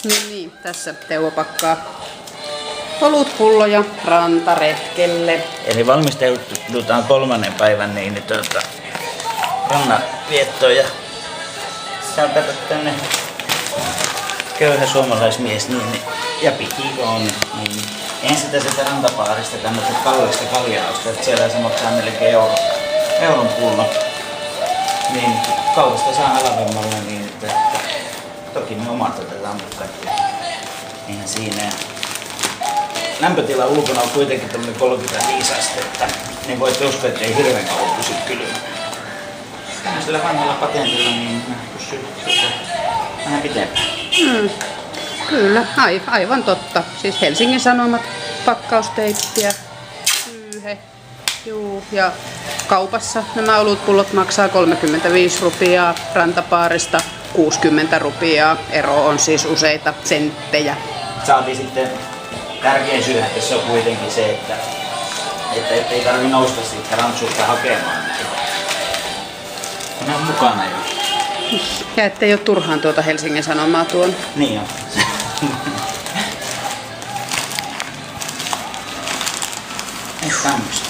Niin, tässä Teuvo pakkaa olutpulloja rantaretkelle. Eli valmistaudutaan 3. päivän rannanviettoon ja saa kato tänne köyhä suomalaismies ja piki on. Niin en sitä rantapaarista kannata kallista kaljaa ostaa, että siellä se maksaa melkein euron pullo. Niin kaupasta saa halvemmalla niin, että toki me omat otetaan, mutta eihän siinä. Lämpötila ulkona on kuitenkin 35 astetta, niin voitte uskoa, että ei hirveän kauan pysy kylmänä. Tämmöisellä vanhalla patentilla niin pysyy vähän pitempään. Kyllä, aivan totta. Siis Helsingin Sanomat, pakkausteippiä, syyhe, ja kaupassa nämä olutpullot maksaa 35 rupiaa, rantapaarista 60 rupiaa. Ero on siis useita senttejä. Saatiin sitten tärkein syy tässä on kuitenkin se, että ei tarvitse nousta siitä rantsusta hakemaan näitä. Ne on mukana jo. Ja ettei ole turhaan tuota Helsingin Sanomaa tuon. Niin on. Ei tämmöistä.